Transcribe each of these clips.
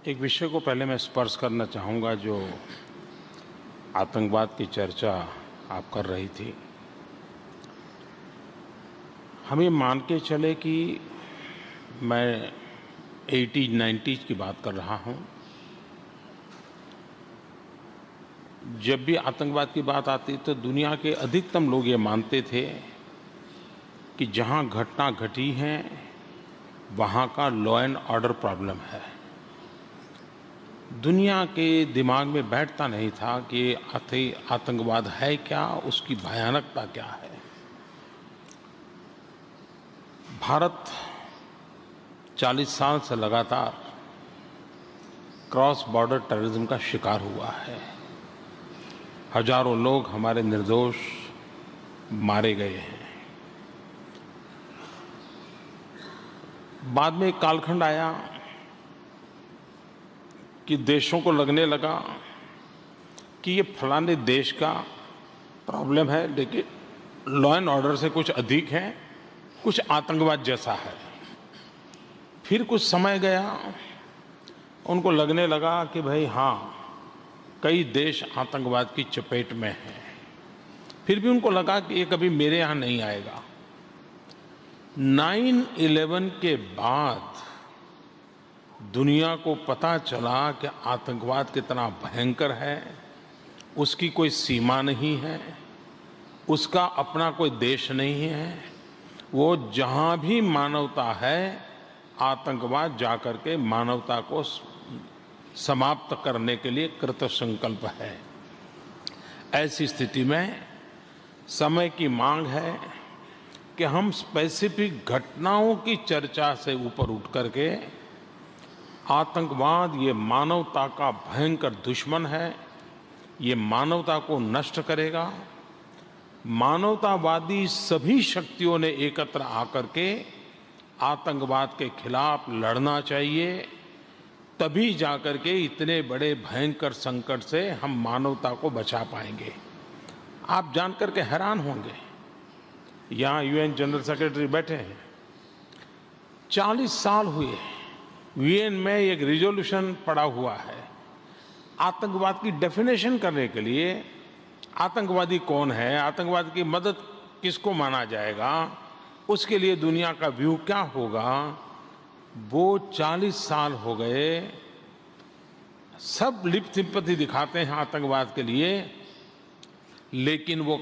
एक विषय को पहले मैं स्पर्श करना चाहूँगा जो आतंकवाद की चर्चा आप कर रही थी। हम ये मान के चले कि मैं 80s-90s की बात कर रहा हूँ। जब भी आतंकवाद की बात आती तो दुनिया के अधिकतम लोग ये मानते थे कि जहाँ घटना घटी है वहाँ का लॉ एंड ऑर्डर प्रॉब्लम है। दुनिया के दिमाग में बैठता नहीं था कि आतंकवाद है क्या, उसकी भयानकता क्या है। भारत 40 साल से लगातार क्रॉस बॉर्डर टेररिज्म का शिकार हुआ है। हजारों लोग हमारे निर्दोष मारे गए हैं। बाद में एक कालखंड आया कि देशों को लगने लगा कि ये फलाने देश का प्रॉब्लम है, लेकिन लॉ एंड ऑर्डर से कुछ अधिक है, कुछ आतंकवाद जैसा है। फिर कुछ समय गया, उनको लगने लगा कि भाई हाँ, कई देश आतंकवाद की चपेट में हैं। फिर भी उनको लगा कि ये कभी मेरे यहाँ नहीं आएगा। 9/11 के बाद दुनिया को पता चला कि आतंकवाद कितना भयंकर है, उसकी कोई सीमा नहीं है, उसका अपना कोई देश नहीं है। वो जहाँ भी मानवता है, आतंकवाद जाकर के मानवता को समाप्त करने के लिए कृत संकल्प है। ऐसी स्थिति में समय की मांग है कि हम स्पेसिफिक घटनाओं की चर्चा से ऊपर उठ करके आतंकवाद ये मानवता का भयंकर दुश्मन है, ये मानवता को नष्ट करेगा। मानवतावादी सभी शक्तियों ने एकत्र आकर के आतंकवाद के खिलाफ लड़ना चाहिए। तभी जाकर के इतने बड़े भयंकर संकट से हम मानवता को बचा पाएंगे। आप जानकर के हैरान होंगे, यहाँ यूएन जनरल सेक्रेटरी बैठे हैं, 40 साल हुए यूएन में एक रिजोल्यूशन पड़ा हुआ है आतंकवाद की डेफिनेशन करने के लिए। आतंकवादी कौन है, आतंकवाद की मदद किसको माना जाएगा, उसके लिए दुनिया का व्यू क्या होगा। वो 40 साल हो गए, सब लिप सिंपैथी दिखाते हैं आतंकवाद के लिए, लेकिन वो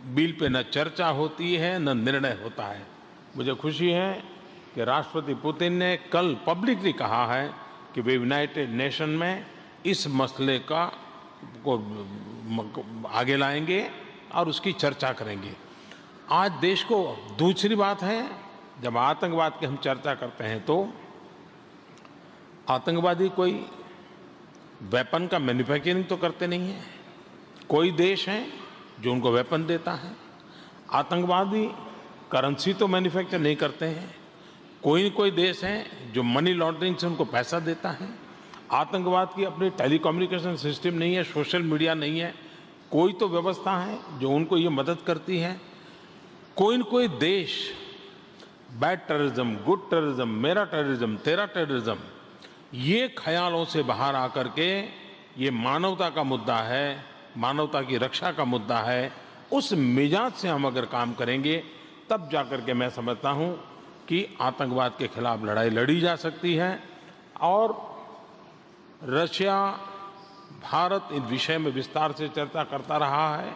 बिल पे न चर्चा होती है न निर्णय होता है। मुझे खुशी है कि राष्ट्रपति पुतिन ने कल पब्लिकली कहा है कि वे यूनाइटेड नेशन में इस मसले का को आगे लाएंगे और उसकी चर्चा करेंगे। आज देश को दूसरी बात है, जब आतंकवाद की हम चर्चा करते हैं तो आतंकवादी कोई वेपन का मैन्युफैक्चरिंग तो करते नहीं है। कोई देश है जो उनको वेपन देता है। आतंकवादी करेंसी तो मैन्युफैक्चर नहीं करते हैं। कोई देश है जो मनी लॉन्ड्रिंग से उनको पैसा देता है। आतंकवाद की अपनी टेलीकम्युनिकेशन सिस्टम नहीं है, सोशल मीडिया नहीं है। कोई तो व्यवस्था है जो उनको ये मदद करती है। कोई देश बैड टेररिज्म, गुड टेररिज्म, मेरा टेररिज्म, तेरा टेररिज्म, ये ख्यालों से बाहर आकर के ये मानवता का मुद्दा है, मानवता की रक्षा का मुद्दा है, उस मिजाज से हम अगर काम करेंगे तब जाकर के मैं समझता हूँ कि आतंकवाद के खिलाफ लड़ाई लड़ी जा सकती है। और रशिया, भारत इस विषय में विस्तार से चर्चा करता रहा है।